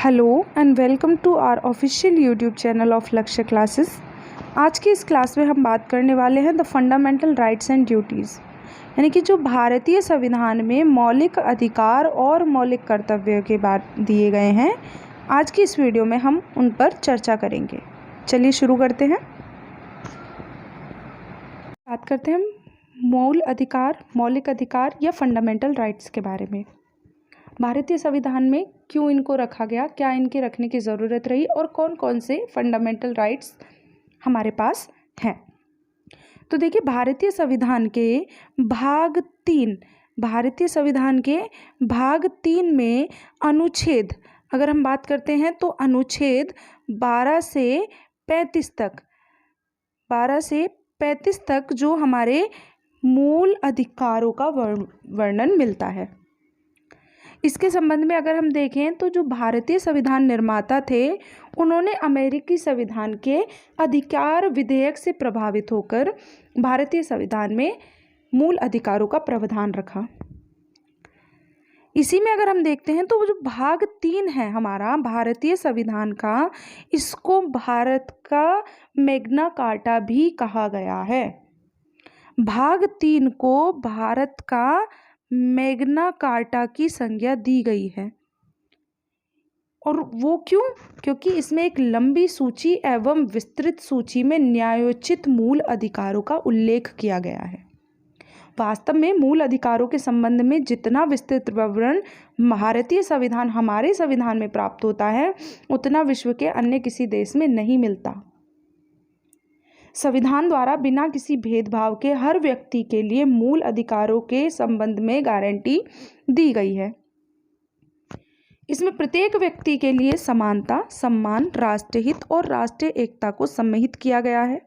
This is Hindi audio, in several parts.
Hello and welcome to our official YouTube channel of Lakshya classes. आज की इस क्लास में हम बात करने वाले हैं the fundamental rights and duties, यानी कि जो भारतीय संविधान में मौलिक अधिकार और मौलिक कर्तव्यों के बात दिए गए हैं। आज की इस वीडियो में हम उन पर चर्चा करेंगे। चलिए शुरू करते हैं। बात करते हैं मौलिक अधिकार या फंडामेंटल राइट्स के बारे में। भारतीय संविधान में क्यों इनको रखा गया, क्या इनके रखने की ज़रूरत रही और कौन कौन से फंडामेंटल राइट्स हमारे पास हैं। तो देखिए, भारतीय संविधान के भाग 3 में अनुच्छेद, अगर हम बात करते हैं तो अनुच्छेद 12 से 35 तक जो हमारे मूल अधिकारों का वर्णन मिलता है। इसके संबंध में अगर हम देखें तो जो भारतीय संविधान निर्माता थे, उन्होंने अमेरिकी संविधान के अधिकार विधेयक से प्रभावित होकर भारतीय संविधान में मूल अधिकारों का प्रावधान रखा। इसी में अगर हम देखते हैं तो जो भाग 3 है हमारा भारतीय संविधान का, इसको भारत का मैग्ना कार्टा भी कहा गया है। भाग 3 को भारत का मैग्ना कार्टा की संज्ञा दी गई है। और वो क्यों? क्योंकि इसमें एक लंबी सूची एवं विस्तृत सूची में न्यायोचित मूल अधिकारों का उल्लेख किया गया है। वास्तव में मूल अधिकारों के संबंध में जितना विस्तृत विवरण भारतीय संविधान हमारे संविधान में प्राप्त होता है, उतना विश्व के अन्य किसी देश में नहीं मिलता। संविधान द्वारा बिना किसी भेदभाव के हर व्यक्ति के लिए मूल अधिकारों के संबंध में गारंटी दी गई है। इसमें प्रत्येक व्यक्ति के लिए समानता, सम्मान, राष्ट्रहित और राष्ट्रीय एकता को सम्मिलित किया गया है।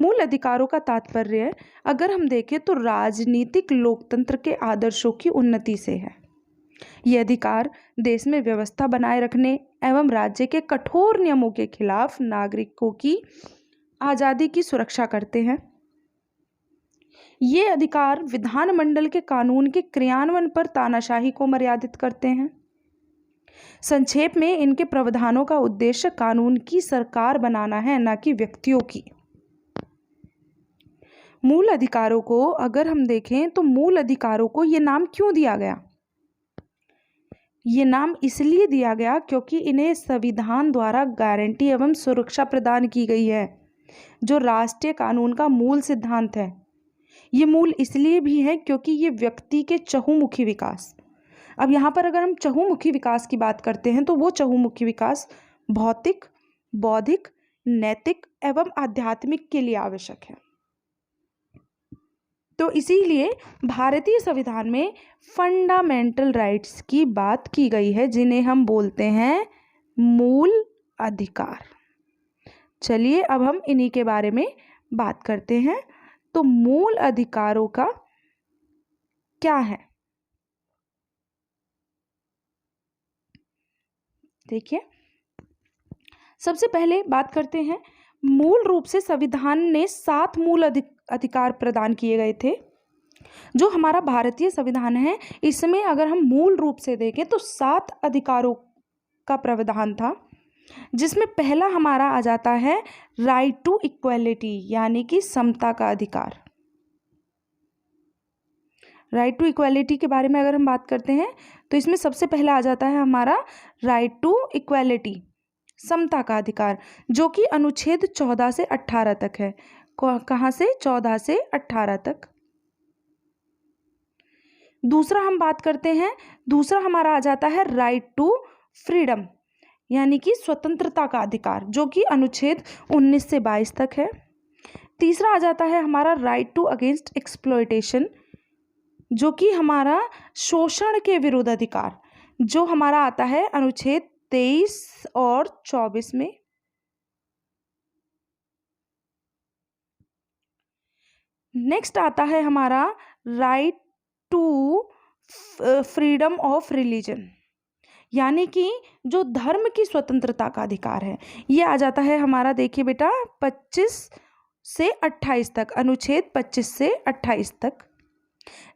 मूल अधिकारों का तात्पर्य अगर हम देखें तो राजनीतिक लोकतंत्र के आदर्शों की उन्नति से है। ये अधिकार देश में व्यवस्था बनाए रखने एवं राज्य के कठोर नियमों के खिलाफ नागरिकों की आज़ादी की सुरक्षा करते हैं। ये अधिकार विधानमंडल के कानून के क्रियान्वयन पर तानाशाही को मर्यादित करते हैं। संक्षेप में इनके प्रावधानों का उद्देश्य कानून की सरकार बनाना है, न कि व्यक्तियों की। मूल अधिकारों को अगर हम देखें तो मूल अधिकारों को ये नाम क्यों दिया गया? ये नाम इसलिए दिया गया क्योंकि इन्हें संविधान द्वारा गारंटी एवं सुरक्षा प्रदान की गई है, जो राष्ट्रीय कानून का मूल सिद्धांत है। ये मूल इसलिए भी है क्योंकि ये व्यक्ति के चहुमुखी विकास, अब यहाँ पर अगर हम चहुमुखी विकास की बात करते हैं तो वो चहुमुखी विकास भौतिक, बौद्धिक, नैतिक एवं आध्यात्मिक के लिए आवश्यक है। तो इसीलिए भारतीय संविधान में फंडामेंटल राइट्स की बात की गई है, जिन्हें हम बोलते हैं मूल अधिकार। चलिए अब हम इन्हीं के बारे में बात करते हैं। तो मूल अधिकारों का क्या है? देखिए, सबसे पहले बात करते हैं, मूल रूप से संविधान ने 7 मूल अधिकार प्रदान किए गए थे। जो हमारा भारतीय संविधान है, इसमें अगर हम मूल रूप से देखें तो 7 अधिकारों का प्रावधान था, जिसमें पहला हमारा आ जाता है राइट टू इक्वलिटी, यानी कि समता का अधिकार। राइट टू इक्वलिटी के बारे में अगर हम बात करते हैं तो इसमें सबसे पहला आ जाता है हमारा राइट टू इक्वलिटी, समता का अधिकार, जो कि अनुच्छेद 14 से 18 तक है। कहाँ से? 14 से 18 तक। दूसरा हम बात करते हैं, दूसरा हमारा आ जाता है राइट टू फ्रीडम, यानी कि स्वतंत्रता का अधिकार, जो कि अनुच्छेद 19 से 22 तक है। तीसरा आ जाता है हमारा राइट टू अगेंस्ट एक्सप्लॉयटेशन, जो कि हमारा शोषण के विरुद्ध अधिकार, जो हमारा आता है अनुच्छेद 23 और 24 में। नेक्स्ट आता है हमारा right to freedom of religion, यानी कि जो धर्म की स्वतंत्रता का अधिकार है। ये आ जाता है हमारा, देखिए बेटा, 25 से 28 तक, अनुच्छेद 25 से 28 तक।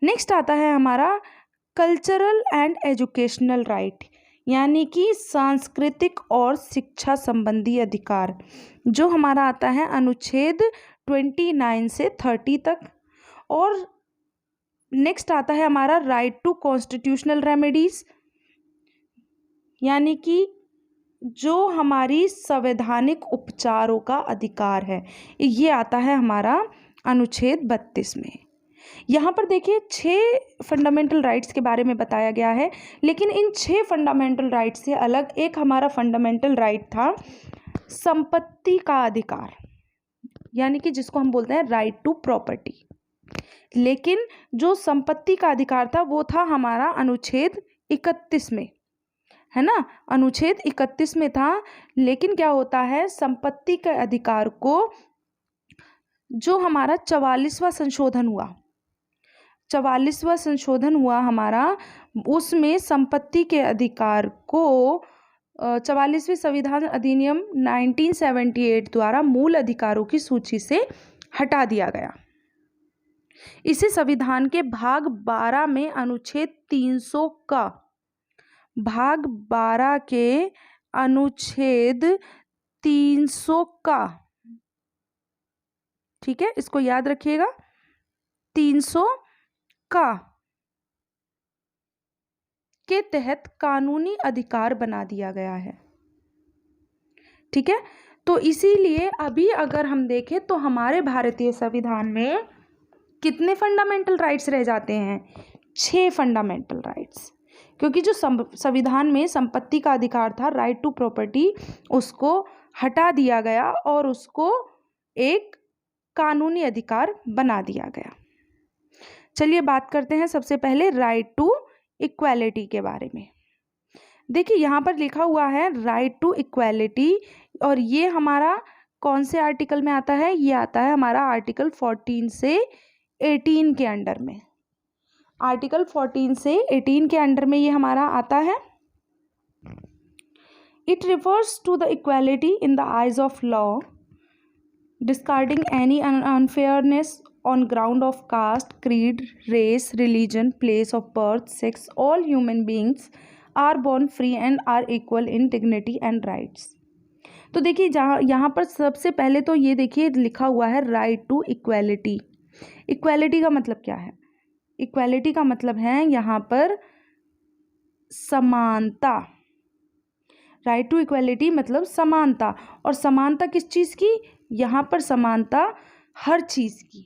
नेक्स्ट आता है हमारा कल्चरल एंड एजुकेशनल राइट, यानी कि सांस्कृतिक और शिक्षा संबंधी अधिकार, जो हमारा आता है अनुच्छेद 29 से 30 तक। और नेक्स्ट आता है हमारा राइट टू कॉन्स्टिट्यूशनल रेमेडीज, यानी कि जो हमारी संवैधानिक उपचारों का अधिकार है, ये आता है हमारा अनुच्छेद 32 में। यहाँ पर देखिए 6 फंडामेंटल राइट्स के बारे में बताया गया है, लेकिन इन 6 फंडामेंटल राइट्स से अलग एक हमारा फंडामेंटल राइट था संपत्ति का अधिकार, यानी कि जिसको हम बोलते हैं राइट टू प्रॉपर्टी। लेकिन जो संपत्ति का अधिकार था वो था हमारा अनुच्छेद 31 में, है ना, अनुच्छेद 31 में था। लेकिन क्या होता है, संपत्ति के अधिकार को जो हमारा 44वां संशोधन हुआ, 44वां संशोधन हुआ हमारा, उसमें संपत्ति के अधिकार को 44वें संविधान अधिनियम 1978 द्वारा मूल अधिकारों की सूची से हटा दिया गया। इसे संविधान के भाग 12 में अनुच्छेद 300 का, भाग 12 के अनुच्छेद 300 का, ठीक है, इसको याद रखिएगा, 300 का के तहत कानूनी अधिकार बना दिया गया है। ठीक है, तो इसीलिए अभी अगर हम देखें तो हमारे भारतीय संविधान में कितने फंडामेंटल राइट्स रह जाते हैं? 6 फंडामेंटल राइट्स, क्योंकि जो संविधान में संपत्ति का अधिकार था, राइट टू प्रॉपर्टी, उसको हटा दिया गया और उसको एक कानूनी अधिकार बना दिया गया। चलिए बात करते हैं सबसे पहले राइट टू इक्वालिटी के बारे में। देखिए यहाँ पर लिखा हुआ है राइट टू इक्वालिटी, और ये हमारा कौन से आर्टिकल में आता है? ये आता है हमारा आर्टिकल 14 से 18 के अंडर में। आर्टिकल 14 से 18 के अंडर में ये हमारा आता है। It refers to the equality in the eyes of law, discarding any unfairness on ground of caste, creed, race, religion, place of birth, sex. All human beings are born free and are equal in dignity and rights. तो देखिए यहाँ पर सबसे पहले तो ये देखिए लिखा हुआ है राइट टू इक्वालिटी। इक्वालिटी का मतलब क्या है? इक्वालिटी का मतलब है यहाँ पर समानता। राइट टू इक्वालिटी मतलब समानता, और समानता किस चीज़ की? यहाँ पर समानता हर चीज़ की।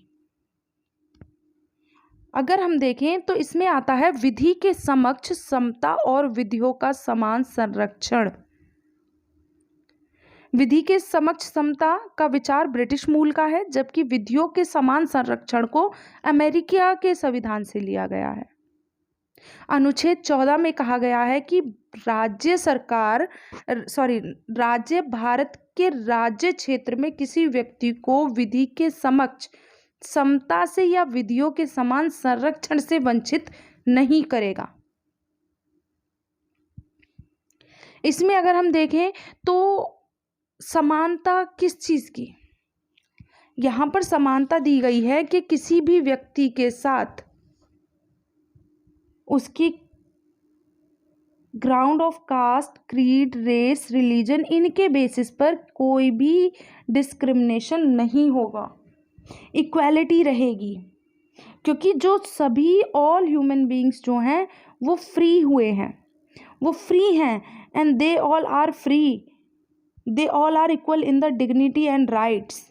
अगर हम देखें तो इसमें आता है विधि के समक्ष समता और विधियों का समान संरक्षण। विधि के समक्ष समता का विचार ब्रिटिश मूल का है, जबकि विधियों के समान संरक्षण को अमेरिका के संविधान से लिया गया है। अनुच्छेद 14 में कहा गया है कि राज्य भारत के राज्य क्षेत्र में किसी व्यक्ति को विधि के समक्ष समता से या विधियों के समान संरक्षण से वंचित नहीं करेगा। इसमें अगर हम देखें तो समानता किस चीज की? यहाँ पर समानता दी गई है कि किसी भी व्यक्ति के साथ उसकी ground of caste, creed, race, religion, इनके बेसिस पर कोई भी डिस्क्रिमिनेशन नहीं होगा, इक्वालिटी रहेगी। क्योंकि जो सभी ऑल ह्यूमन बीइंग्स जो हैं वो फ्री हुए हैं, वो फ्री हैं, and they all are free, they all are equal in the dignity and rights.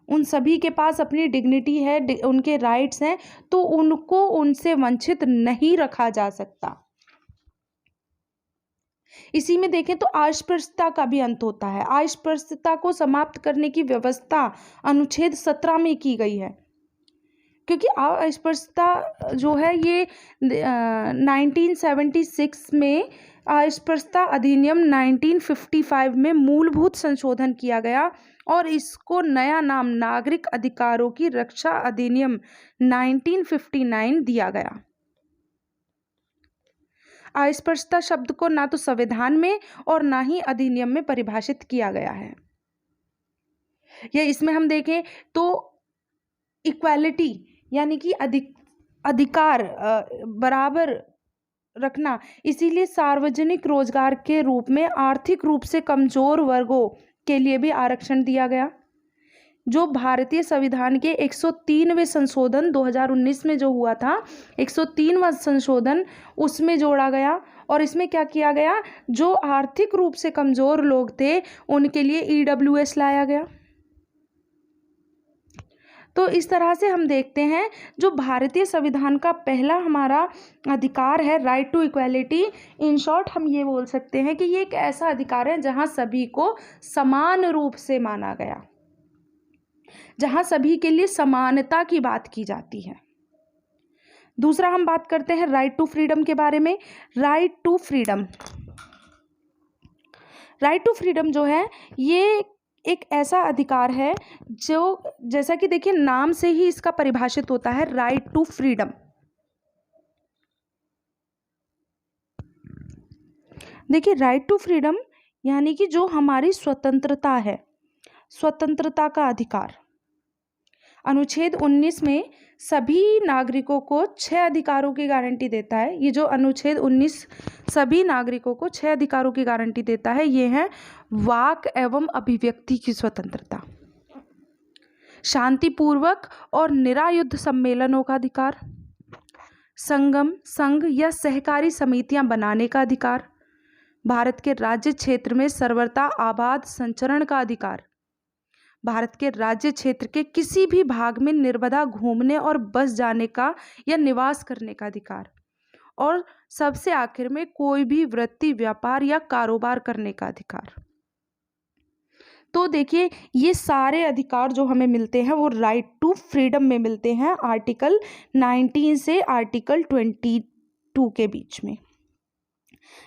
उन सभी के पास अपनी डिग्निटी है, उनके राइट्स हैं, तो उनको उनसे वंचित नहीं रखा जा सकता। इसी में देखें तो अस्पृश्यता का भी अंत होता है। अस्पृश्यता को समाप्त करने की व्यवस्था अनुच्छेद 17 में की गई है, क्योंकि अस्पृश्यता जो है ये 1976 में अस्पृश्यता अधिनियम 1955 में मूलभूत संशोधन किया गया और इसको नया नाम नागरिक अधिकारों की रक्षा अधिनियम 1959 दिया गया। अस्पृश्यता शब्द को ना तो संविधान में और ना ही अधिनियम में परिभाषित किया गया है। या इसमें हम देखें तो इक्वालिटी यानी कि अधिकार, बराबर रखना, इसीलिए सार्वजनिक रोजगार के रूप में आर्थिक रूप से कमजोर वर्गों के लिए भी आरक्षण दिया गया, जो भारतीय संविधान के 103वें संशोधन 2019 में जो हुआ था, 103वां संशोधन उसमें जोड़ा गया। और इसमें क्या किया गया, जो आर्थिक रूप से कमजोर लोग थे उनके लिए ईडब्ल्यूएस लाया गया। तो इस तरह से हम देखते हैं जो भारतीय संविधान का पहला हमारा अधिकार है, right to equality, in short हम ये बोल सकते हैं कि ये एक ऐसा अधिकार है जहां सभी को समान रूप से माना गया, जहां सभी के लिए समानता की बात की जाती है। दूसरा हम बात करते हैं राइट टू फ्रीडम के बारे में। Right to freedom, right to freedom जो है ये एक ऐसा अधिकार है जो, जैसा कि देखिए नाम से ही इसका परिभाषित होता है, राइट टू फ्रीडम। देखिए राइट टू फ्रीडम यानी कि जो हमारी स्वतंत्रता है, स्वतंत्रता का अधिकार। अनुच्छेद 19 में सभी नागरिकों को 6 अधिकारों की गारंटी देता है। ये जो अनुच्छेद 19 सभी नागरिकों को 6 अधिकारों की गारंटी देता है, ये है वाक एवं अभिव्यक्ति की स्वतंत्रता, शांतिपूर्वक और निरायुध सम्मेलनों का अधिकार, संगम, संघ या सहकारी समितियां बनाने का अधिकार, भारत के राज्य क्षेत्र में सर्वथा आबाद संचरण का अधिकार, भारत के राज्य क्षेत्र के किसी भी भाग में निर्बाधा घूमने और बस जाने का या निवास करने का अधिकार, और सबसे आखिर में कोई भी वृत्ति, व्यापार या कारोबार करने का अधिकार। तो देखिए ये सारे अधिकार जो हमें मिलते हैं वो राइट टू फ्रीडम में मिलते हैं, आर्टिकल 19 से आर्टिकल 22 के बीच में।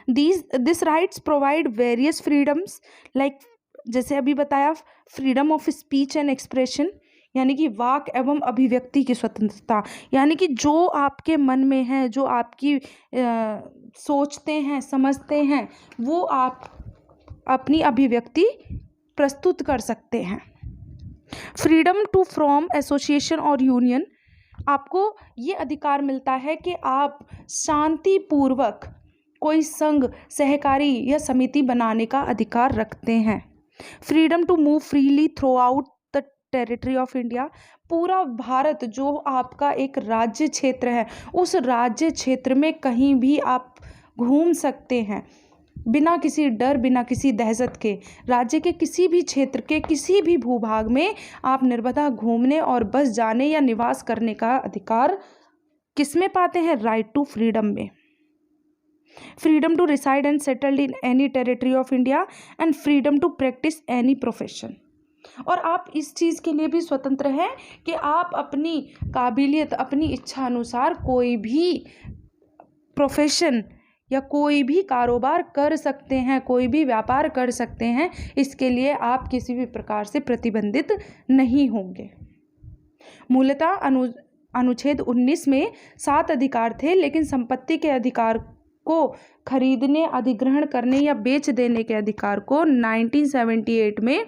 This rights provide various freedoms like, जैसे अभी बताया, freedom of speech and expression यानी कि वाक एवं अभिव्यक्ति की स्वतंत्रता, यानी कि जो आपके मन में है, जो आपकी सोचते हैं, समझते हैं, वो आप अपनी अभिव्यक्ति प्रस्तुत कर सकते हैं। फ्रीडम टू फ्रॉम एसोसिएशन और यूनियन, आपको ये अधिकार मिलता है कि आप शांतिपूर्वक कोई संघ, सहकारी या समिति बनाने का अधिकार रखते हैं। Freedom to move freely throughout the territory of India, पूरा भारत जो आपका एक राज्य क्षेत्र है, उस राज्य क्षेत्र में कहीं भी आप घूम सकते हैं बिना किसी डर, बिना किसी दहशत के। राज्य के किसी भी क्षेत्र के किसी भी भूभाग में आप निर्बाधा घूमने और बस जाने या निवास करने का अधिकार किसमें पाते हैं, राइट टू फ्रीडम में। Freedom to reside and settled in any territory of India and freedom to practise any profession, और आप इस चीज़ के लिए भी स्वतंत्र हैं कि आप अपनी काबिलियत, अपनी इच्छा अनुसार कोई भी प्रोफेशन या कोई भी कारोबार कर सकते हैं, कोई भी व्यापार कर सकते हैं। इसके लिए आप किसी भी प्रकार से प्रतिबंधित नहीं होंगे। मूलतः अनुच्छेद 19 में 7 अधिकार थे, लेकिन संपत्ति के अधिकार को खरीदने, अधिग्रहण करने या बेच देने के अधिकार को 1978 में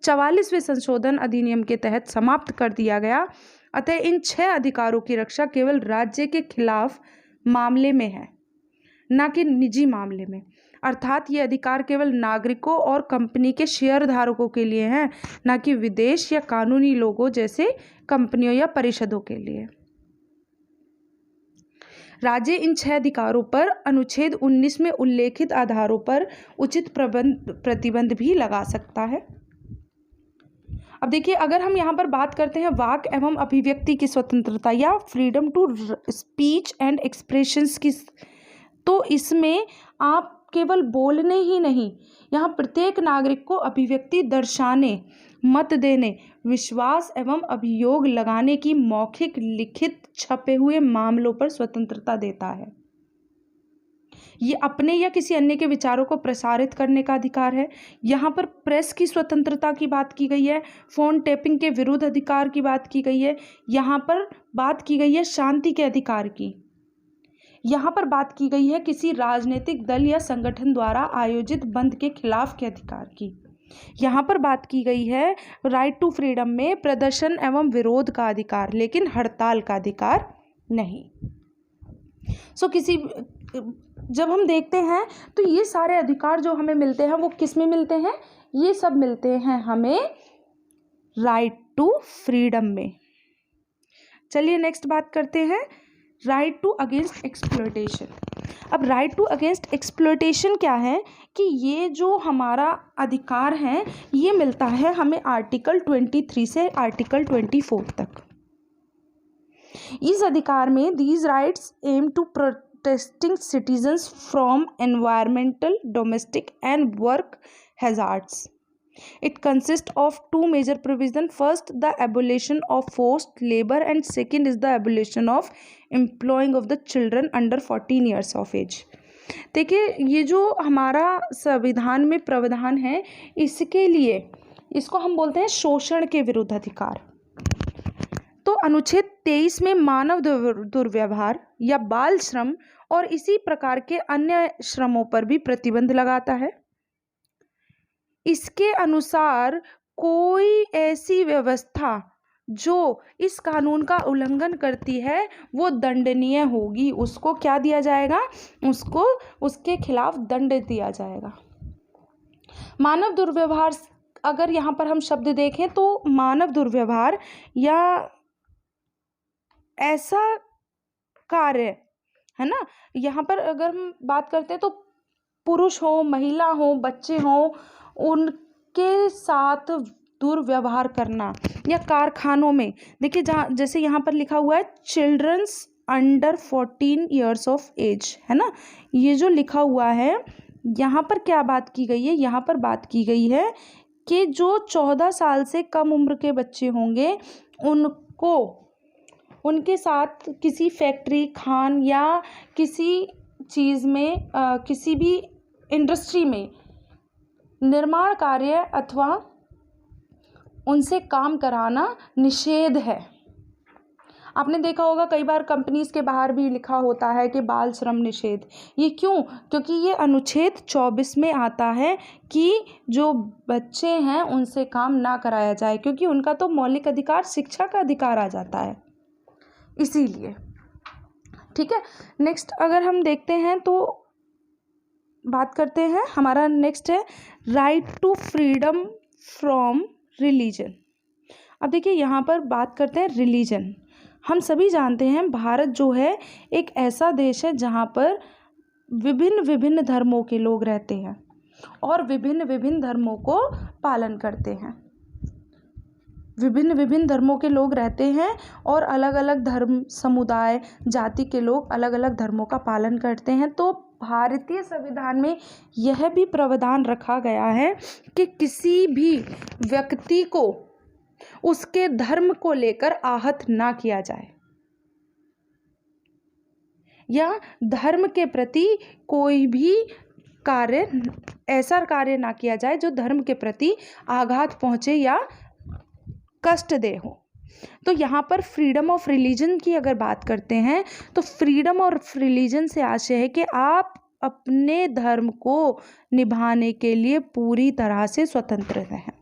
44वें संशोधन अधिनियम के तहत समाप्त कर दिया गया। अतः इन 6 अधिकारों की रक्षा केवल राज्य के खिलाफ मामले में है, न कि निजी मामले में। अर्थात ये अधिकार केवल नागरिकों और कंपनी के शेयर धारकों के लिए हैं, न कि विदेश या कानूनी लोगों जैसे कंपनियों या परिषदों के लिए। राज्य इन 6 अधिकारों पर अनुच्छेद 19 में उल्लेखित आधारों पर उचित प्रतिबंध भी लगा सकता है। अब देखिए, अगर हम यहाँ पर बात करते हैं वाक एवं अभिव्यक्ति की स्वतंत्रता या freedom to speech and expressions की, तो इसमें आप केवल बोलने ही नहीं, यहाँ प्रत्येक नागरिक को अभिव्यक्ति दर्शाने, मत देने, विश्वास एवं अभियोग लगाने की मौखिक, लिखित, छपे हुए मामलों पर स्वतंत्रता देता है। ये अपने या किसी अन्य के विचारों को प्रसारित करने का अधिकार है। यहाँ पर प्रेस की स्वतंत्रता की बात की गई है, फोन टेपिंग के विरुद्ध अधिकार की बात की गई है, यहाँ पर बात की गई है शांति के अधिकार की, यहाँ पर बात की गई है किसी राजनीतिक दल या संगठन द्वारा आयोजित बंद के खिलाफ के अधिकार की, यहाँ पर बात की गई है राइट टू फ्रीडम में प्रदर्शन एवं विरोध का अधिकार, लेकिन हड़ताल का अधिकार नहीं। किसी जब हम देखते हैं तो ये सारे अधिकार जो हमें मिलते हैं वो किस में मिलते हैं? ये सब मिलते हैं हमें राइट टू फ्रीडम में। चलिए नेक्स्ट बात करते हैं राइट टू अगेंस्ट एक्सप्लॉयटेशन। अब राइट टू अगेंस्ट एक्सप्लॉयटेशन क्या है कि ये जो हमारा अधिकार है ये मिलता है हमें आर्टिकल 23 से आर्टिकल 24 तक। इस अधिकार में these rights aim to protecting citizens from environmental, domestic and work hazards. It consists of two major provisions. First, the abolition of forced labor, and second is the abolition of employing of the children under 14 years of age. देखिए ये जो हमारा संविधान में प्रावधान है इसके लिए इसको हम बोलते हैं शोषण के विरुद्ध अधिकार। तो अनुच्छेद 23 में मानव दुर्व्यवहार या बाल श्रम और इसी प्रकार के अन्य श्रमों पर भी प्रतिबंध लगाता है। इसके अनुसार कोई ऐसी व्यवस्था जो इस कानून का उल्लंघन करती है वो दंडनीय होगी। उसको क्या दिया जाएगा? उसको उसके खिलाफ दंड दिया जाएगा। मानव दुर्व्यवहार, अगर यहाँ पर हम शब्द देखें तो मानव दुर्व्यवहार या ऐसा कार्य है ना, यहाँ पर अगर हम बात करते हैं तो पुरुष हो, महिला हो, बच्चे हो, उनके साथ दुर्व्यवहार करना। या कारखानों में देखिए जहाँ जैसे यहाँ पर लिखा हुआ है childrens under 14 years of age, है ना, ये जो लिखा हुआ है यहाँ पर क्या बात की गई है? यहाँ पर बात की गई है कि जो 14 साल से कम उम्र के बच्चे होंगे उनको उनके साथ किसी फैक्ट्री, खान या किसी चीज़ में किसी भी इंडस्ट्री में निर्माण कार्य अथवा उनसे काम कराना निषेध है। आपने देखा होगा कई बार कंपनीज के बाहर भी लिखा होता है कि बाल श्रम निषेध। ये क्यों? क्योंकि ये अनुच्छेद 24 में आता है कि जो बच्चे हैं उनसे काम ना कराया जाए, क्योंकि उनका तो मौलिक अधिकार शिक्षा का अधिकार आ जाता है, इसीलिए। ठीक है, नेक्स्ट अगर हम देखते हैं तो बात करते हैं, हमारा नेक्स्ट है right to freedom from religion. अब देखिए यहाँ पर बात करते हैं रिलीजन। हम सभी जानते हैं भारत जो है एक ऐसा देश है जहाँ पर विभिन्न विभिन्न धर्मों के लोग रहते हैं और विभिन्न विभिन्न धर्मों को पालन करते हैं। विभिन्न विभिन्न धर्मों के लोग रहते हैं और अलग अलग धर्म, समुदाय, जाति के लोग अलग अलग धर्मों का पालन करते हैं। तो भारतीय संविधान में यह भी प्रावधान रखा गया है कि किसी भी व्यक्ति को उसके धर्म को लेकर आहत ना किया जाए या धर्म के प्रति कोई भी ऐसा कार्य ना किया जाए जो धर्म के प्रति आघात पहुंचे या कष्ट दे हो। तो यहाँ पर फ्रीडम ऑफ रिलीजन की अगर बात करते हैं तो फ्रीडम ऑफ रिलीजन से आशय है कि आप अपने धर्म को निभाने के लिए पूरी तरह से स्वतंत्र हैं।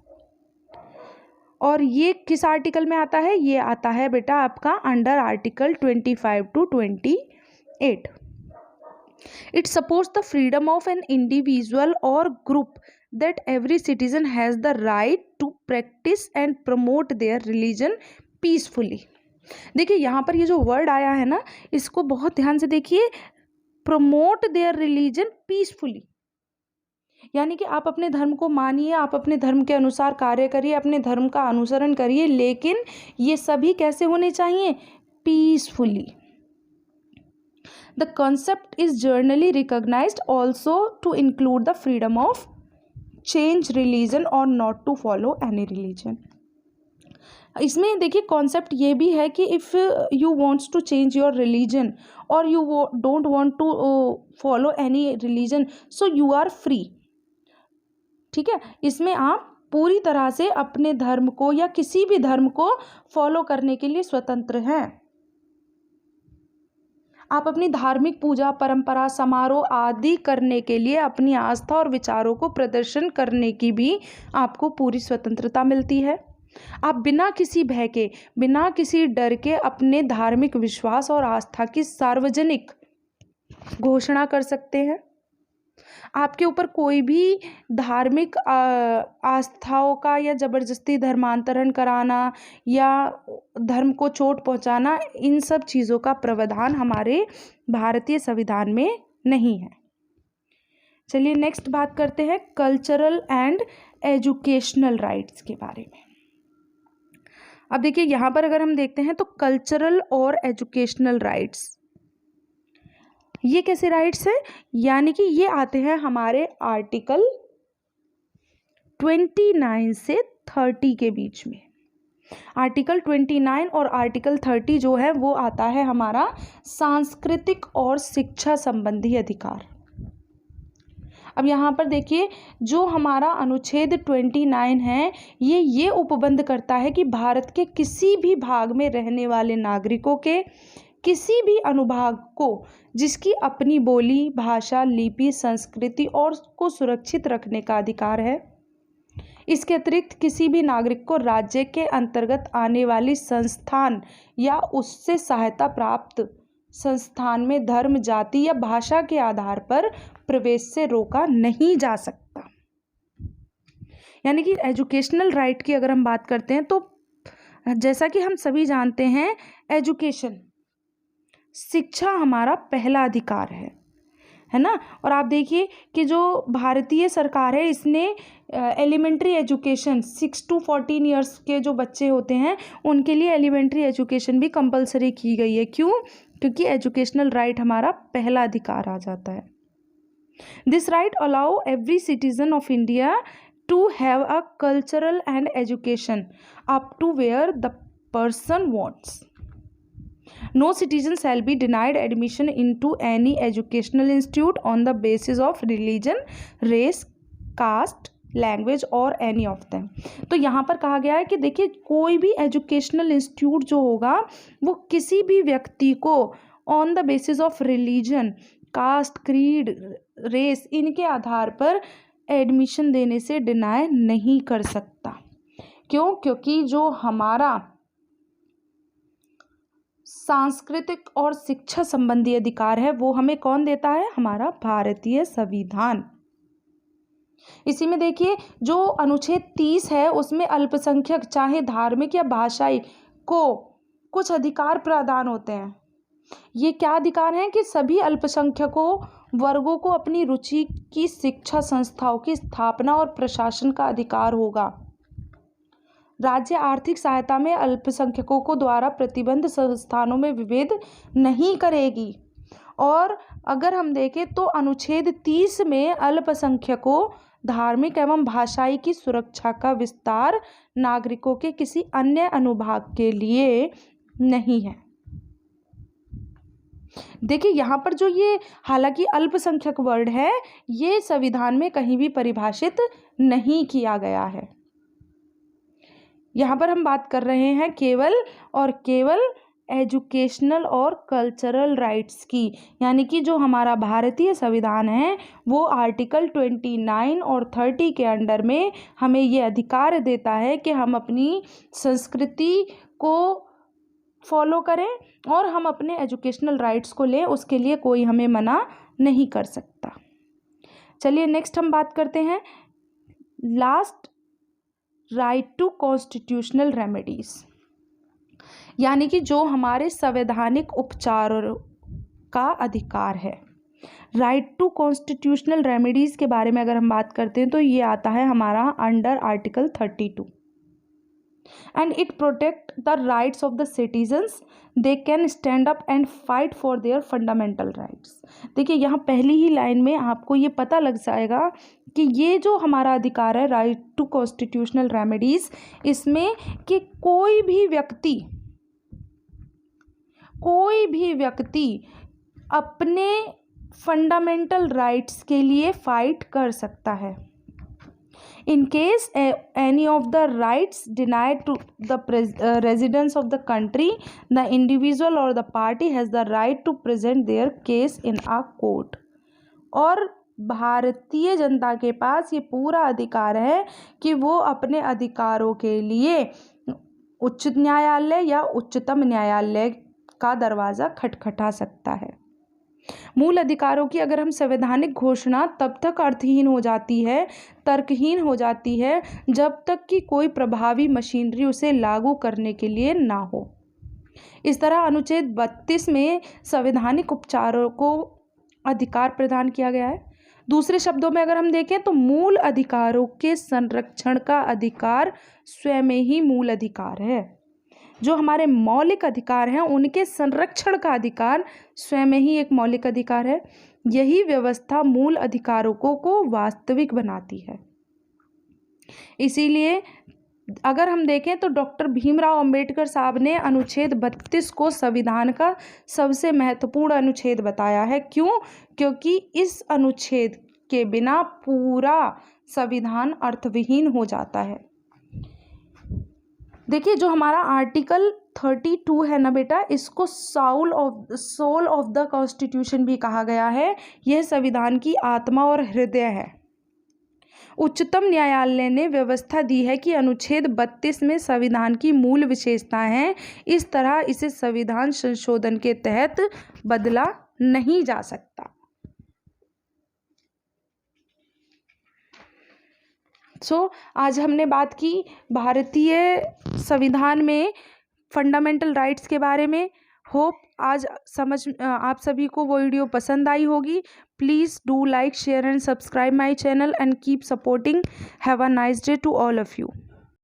और ये किस आर्टिकल में आता है? ये आता है बेटा आपका under article 25 to 28। It supports the freedom of an individual और group that every citizen has the right to practice and promote their religion peacefully। देखिए यहाँ पर ये जो वर्ड आया है ना, इसको बहुत ध्यान से देखिए, promote their religion peacefully, यानी कि आप अपने धर्म को मानिए, आप अपने धर्म के अनुसार कार्य करिए, अपने धर्म का अनुसरण करिए, लेकिन ये सभी कैसे होने चाहिए? Peacefully. The concept is generally recognized also to include the freedom of change religion or not to follow any religion। इसमें देखिए कॉन्सेप्ट ये भी है कि if you wants to change your religion or you don't want to follow any religion, so you are free. ठीक है, इसमें आप पूरी तरह से अपने धर्म को या किसी भी धर्म को फॉलो करने के लिए स्वतंत्र हैं। आप अपनी धार्मिक पूजा, परंपरा, समारोह आदि करने के लिए अपनी आस्था और विचारों को प्रदर्शन करने की भी आपको पूरी स्वतंत्रता मिलती है। आप बिना किसी भय के, बिना किसी डर के अपने धार्मिक विश्वास और आस्था की सार्वजनिक घोषणा कर सकते हैं। आपके ऊपर कोई भी धार्मिक आस्थाओं का या ज़बरदस्ती धर्मांतरण कराना या धर्म को चोट पहुंचाना, इन सब चीज़ों का प्रावधान हमारे भारतीय संविधान में नहीं है। चलिए नेक्स्ट बात करते हैं कल्चरल एंड एजुकेशनल राइट्स के बारे में। अब देखिए यहाँ पर अगर हम देखते हैं तो कल्चरल और एजुकेशनल राइट्स, ये कैसे राइट्स है, यानी कि ये आते हैं हमारे आर्टिकल 29 से 30 के बीच में। आर्टिकल 29 और आर्टिकल 30 जो है वो आता है हमारा सांस्कृतिक और शिक्षा संबंधी अधिकार। अब यहाँ पर देखिए जो हमारा अनुच्छेद 29 है ये उपबंध करता है कि भारत के किसी भी भाग में रहने वाले नागरिकों के किसी भी अनुभाग को जिसकी अपनी बोली, भाषा, लिपि, संस्कृति और को सुरक्षित रखने का अधिकार है। इसके अतिरिक्त किसी भी नागरिक को राज्य के अंतर्गत आने वाली संस्थान या उससे सहायता प्राप्त संस्थान में धर्म, जाति या भाषा के आधार पर प्रवेश से रोका नहीं जा सकता। यानी कि एजुकेशनल राइट की अगर हम बात करते हैं तो जैसा कि हम सभी जानते हैं, एजुकेशन, शिक्षा हमारा पहला अधिकार है ना। और आप देखिए कि जो भारतीय सरकार है इसने एलिमेंट्री एजुकेशन 6 to 14 ईयर्स के जो बच्चे होते हैं उनके लिए एलिमेंट्री एजुकेशन भी कंपलसरी की गई है। क्यों? क्योंकि एजुकेशनल राइट हमारा पहला अधिकार आ जाता है। This right allow every citizen of India to have a cultural and education up to where the person wants. No citizen shall be denied admission into any educational institute on the basis of religion, race, caste, language और any of them. तो यहाँ पर कहा गया है कि देखिए कोई भी एजुकेशनल इंस्टीट्यूट जो होगा वो किसी भी व्यक्ति को on the basis of religion, caste, creed, race इनके आधार पर एडमिशन देने से डिनाई नहीं कर सकता। क्यों? क्योंकि जो हमारा सांस्कृतिक और शिक्षा संबंधी अधिकार है वो हमें कौन देता है? हमारा भारतीय संविधान। इसी में देखिए जो अनुच्छेद 30 है उसमें अल्पसंख्यक चाहे धार्मिक या भाषाई को कुछ अधिकार प्रदान होते हैं। ये क्या अधिकार हैं? कि सभी अल्पसंख्यकों वर्गों को अपनी रुचि की शिक्षा संस्थाओं की स्थापना और प्रशासन का अधिकार होगा। राज्य आर्थिक सहायता में अल्पसंख्यकों को द्वारा प्रतिबंध संस्थानों में विभेद नहीं करेगी। और अगर हम देखें तो अनुच्छेद 30 में अल्पसंख्यकों, धार्मिक एवं भाषाई की सुरक्षा का विस्तार नागरिकों के किसी अन्य अनुभाग के लिए नहीं है। देखिए यहाँ पर जो ये हालांकि अल्पसंख्यक वर्ड है ये संविधान में कहीं भी परिभाषित नहीं किया गया है। यहाँ पर हम बात कर रहे हैं केवल और केवल एजुकेशनल और कल्चरल राइट्स की, यानी कि जो हमारा भारतीय संविधान है वो आर्टिकल 29 और 30 के अंडर में हमें ये अधिकार देता है कि हम अपनी संस्कृति को फॉलो करें और हम अपने एजुकेशनल राइट्स को लें, उसके लिए कोई हमें मना नहीं कर सकता। चलिए नेक्स्ट हम बात करते हैं last, right to constitutional remedies, यानी कि जो हमारे संवैधानिक उपचारों का अधिकार है। राइट टू कॉन्स्टिट्यूशनल रेमेडीज के बारे में अगर हम बात करते हैं तो ये आता है हमारा under article 32 and it protect the rights of the citizens. They can stand up and fight for their fundamental rights. देखिए यहाँ पहली ही लाइन में आपको ये पता लग जाएगा कि ये जो हमारा अधिकार है राइट टू कॉन्स्टिट्यूशनल रेमेडीज, इसमें कि कोई भी व्यक्ति अपने फंडामेंटल राइट्स के लिए फाइट कर सकता है। In case any of the rights denied to the residents of the country, the individual or the party has the right to present their case in a court. और भारतीय जनता के पास ये पूरा अधिकार है कि वो अपने अधिकारों के लिए उच्च न्यायालय या उच्चतम न्यायालय का दरवाज़ा खटखटा सकता है। मूल अधिकारों की अगर हम संवैधानिक घोषणा तब तक अर्थहीन हो जाती है, तर्कहीन हो जाती है, जब तक कि कोई प्रभावी मशीनरी उसे लागू करने के लिए ना हो। इस तरह अनुच्छेद 32 में संवैधानिक उपचारों को अधिकार प्रदान किया गया है। दूसरे शब्दों में अगर हम देखें तो मूल अधिकारों के संरक्षण का अधिकार स्वयं ही मूल अधिकार है। जो हमारे मौलिक अधिकार हैं उनके संरक्षण का अधिकार स्वयं ही एक मौलिक अधिकार है। यही व्यवस्था मूल अधिकारों को वास्तविक बनाती है। इसीलिए अगर हम देखें तो डॉक्टर भीमराव अंबेडकर साहब ने अनुच्छेद 32 को संविधान का सबसे महत्वपूर्ण अनुच्छेद बताया है। क्यों? क्योंकि इस अनुच्छेद के बिना पूरा संविधान अर्थविहीन हो जाता है। देखिए, जो हमारा आर्टिकल 32 है ना बेटा, इसको सोल ऑफ द कॉन्स्टिट्यूशन भी कहा गया है। यह संविधान की आत्मा और हृदय है। उच्चतम न्यायालय ने व्यवस्था दी है कि अनुच्छेद 32 में संविधान की मूल विशेषताएं हैं। इस तरह इसे संविधान संशोधन के तहत बदला नहीं जा सकता। आज हमने बात की भारतीय संविधान में फंडामेंटल राइट्स के बारे में। होप आज आप सभी को वो वीडियो पसंद आई होगी। Please do like, share and subscribe my channel and keep supporting. Have a nice day to all of you.